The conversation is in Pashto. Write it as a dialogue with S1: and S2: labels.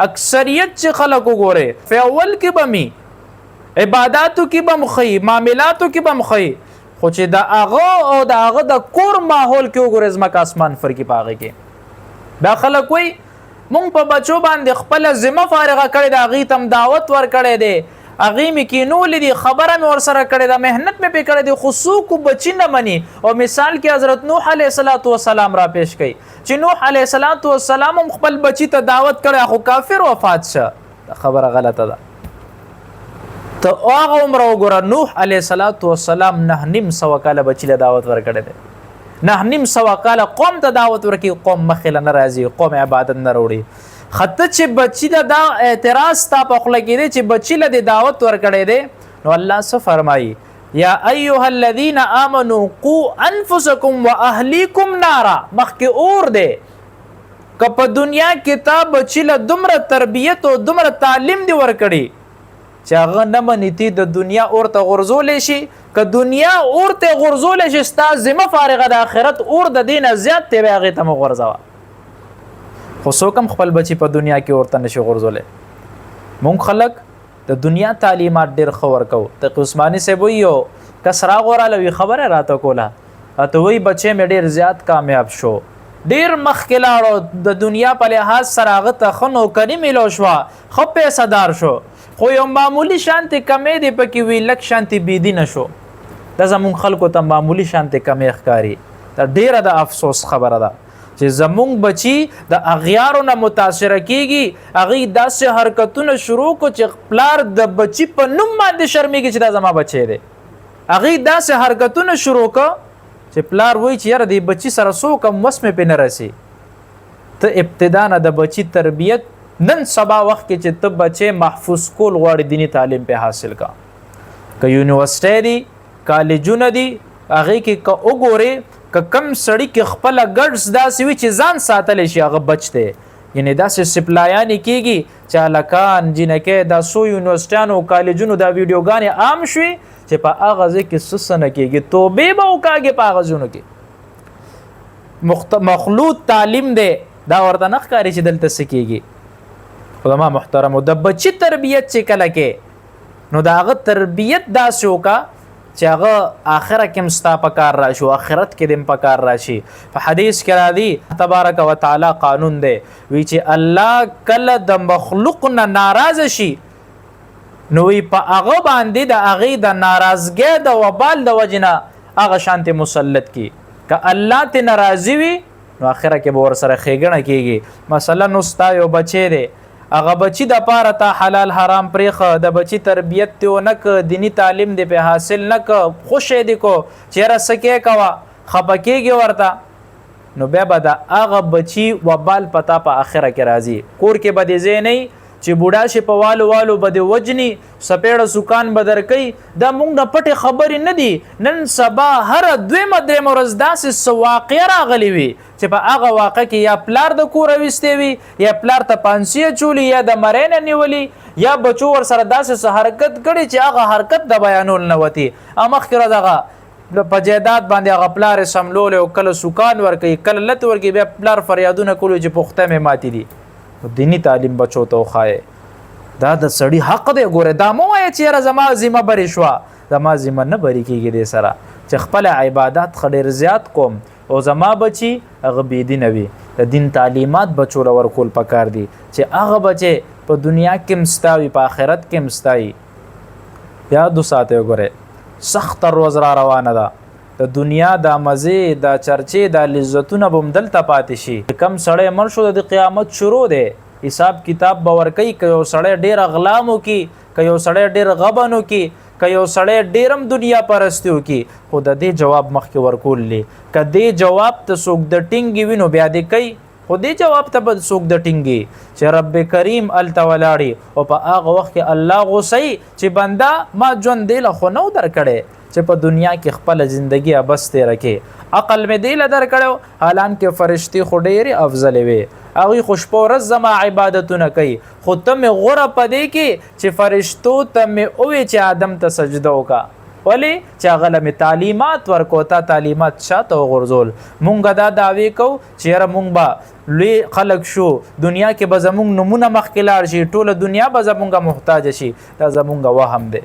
S1: اکثریت چې خلک وګوره په اول کې به می عبادتو کې به مخې معاملاتو کې به مخې خو چې د هغه او د هغه د کور ماحول کې وګوره ځمکه اسمان فرق پاغه کې دا خلک وای مونږ په بچو باندې خپل ذمہ فارغه کړی دا غي تم دعوت ور کړی دی اغه می کینول دي خبره مې ور سره کړی دا مهنت مې په کړی دی خصوص بچی نه مني او مثال کې حضرت نوح علیه السلام را پیش کړي چې نوح علیه السلام خپل بچی ته دعوت کړی خو کافر وفات شه خبره غلطه ده ته هغه عمر وګوره نوح علیه السلام 9.5 کاله بچی له دعوت ور کړی دی 9.5 کاله قوم ته دعوت ورکړي قوم مخله نه راځي قوم عبادت نه وروړي خطه چې بچی دا اعتراض تا په خله کې دي چې بچی له دعوت ورکړي دي نو الله څه فرمایي یا ایها الذين امنوا قوا انفسکم واهلیکم نارا مخکې اور دی که په دنیا کې تا بچی له دومره تربیت او دومره تعلیم دی ورکړي چې هغه نه منیتی د دنیا اور ته غرزول شي که دنیا اور ته غرزول شي ستا ذمہ فارغه د آخرت اور د دین زیات ته هغه ته غرزوا خو څوک هم خپل بچی په دنیا کې اور ته نشي غرزولې مونږ خلک د دنیا تعلیمات ډېر خور کو ته عثماني صاحب ویو کسرا غوراله خبره راته کوله ته وی بچی مې ډېر زیات کامیاب شو ډېر مخکې لاړو د دنیا په لحاظ سره هغه ته ښه نوکري میلو شوه ښه پیسهدار شو خو یو معمولی شانتې کمې دی پکې وي لږ شانتې بېدینه شو دا زمونږ خلکو ته معمولی شانتې کمې ښکاري دا ډېره د افسوس خبره ده چې زمونږ بچی د اغیارو نه متاثره کیږي هغې داسې حرکتونه شروع کو چې پلار د بچی په نوم باندې شرمېږي چې دا زما بچی دی هغې داسې حرکتونه شروع کو چې پلار وایي چې یاره دې بچی سره څوک هم وس مې پې نه رسي ته ابتدا نه د بچی تربیت نن سبا وخت کې چې ته بچی محفوظ کول غواړي دینی تعلیم په حاصل کا که یونیورسټی دی کالجونه دي هغې کې که وګورې که کم سړی کې خپل ګډس داسې وي چې ځان ساتلی شي هغه بچ دی یعنی داسې سپلایانې کېږي چې هلکان جینکۍ دا څو یونیورسټیانو او کالجونو دا ویډیوګانې عام شوي چې په هغه ځای کې څه نه کېږي توبې به وکاږي په هغه ځایونو کې مخلوط تعلیم دی دا ورته نه ښکاري چې دلته څه کېږي خو زما محترمو د بچي تربیت چې کله کې نو د هغه تربیت داسې وکړه چې هغه آخره کې هم ستا په کار راشي او آخرت کې دې هم په کار راشي په حدیث کې راځي تبارک وتعالی قانون دی وی چې الله کله د مخلوق نه ناراضه شي نو وی په هغه باندې د هغې د ناراضګۍ د وبال د وجې نه هغه شانتې مسلط کی که الله ترې ناراضي وي نو آخره کې به ورسره ښېګڼه کېږي مثلا نو ستا یو بچی دی هغه بچی د پاره ته حلال حرام پرېښه د بچی تربیت ته ونه که دینی تعلیم دې په حاصل نه که خوشې دې کو چېره څه کې کوه خفه کېږي ورته نو بیا به د هغه بچی وبال پتا په آخره کې راځي کور کې به دې ځای نه چې بوډا شي په والو والو به دې وجني سپېړه سکان به درکوي دا موږ نه پټې خبرې نه دي نن سبا هره دویمه درېیمه ورځ داسې څه واقعه راغلې وي چې په هغه واقع کې یا پلار د کوره ویستې وي یا پلار ته پانسي اچولي یا د مرۍ نه نیولي یا بچو ورسره داسې څه حرکت کړي چې هغه حرکت د بیانول نه وتي او مخکې ورځ هغه په جایداد باندې هغه پلار یې سملولی او کله سکان ورکوي کله لت ورکوي بیا پلار فریادونه کولو چې پخته مې ماتې دي دینی تعلیم بچو ته وښایې دا د سړي حق دی ګوره دا مه وایه چې یاره زما ذمه برې شوه زما ذمه نه برې کېږي دې سره چې خپله عبادات ښه ډېر زیات کوم او زما بچي هغه بېدینه وي د دین تعلیمات بچو له ورکول پکار دي چې هغه بچی په دنیا کې هم ستا وي په آخرت کې هم ستا وي یاد وساتئ ګورئ سخته روز را روانه ده د دنیا دا مزې دا چرچې دا لذتونه به هم دلته پاتې شي کم سړی مړ شو د قیامت شروع دی حساب کتاب به ورکوي که یو سړی ډېر اغلام وکړي که یو سړی ډېر غبن وکړي که یو سړی ډېر هم دنیا پرستي وکړي خو د دې جواب مخکې ورکول دی که دې جواب ته څوک د ټینګې وي نو بیا دې کوي خو دې جواب ته به څوک د ټینګي چې رب کریم هلته ولاړي او په هغه وخت کې الله غوسئ چې بنده ما ژوند دې له خو نه و درکړی چې په دنیا کې خپله زندګي بس تېره کې عقل مې دې له درکړی حالانکې فرشتې خو ډېرې افضلې وې هغوی خو شپه ورځ زما عبادتونه کوي خو ته مې غوره په دې کې چې فرشتو ته مې ووې چې آدم ته سجده وکړه ولی چې هغه له تعلیمات ورکو تا تعلیمات شاته وغورځول. مونږ دا دعوی کو چې یاره مونږ به لوی خلق شو، دنیا کې به زمونږ نمونه مخکې لاړ شي، ټوله دنیا به زمونږه محتاج شي. دا زمونږه وهم دی.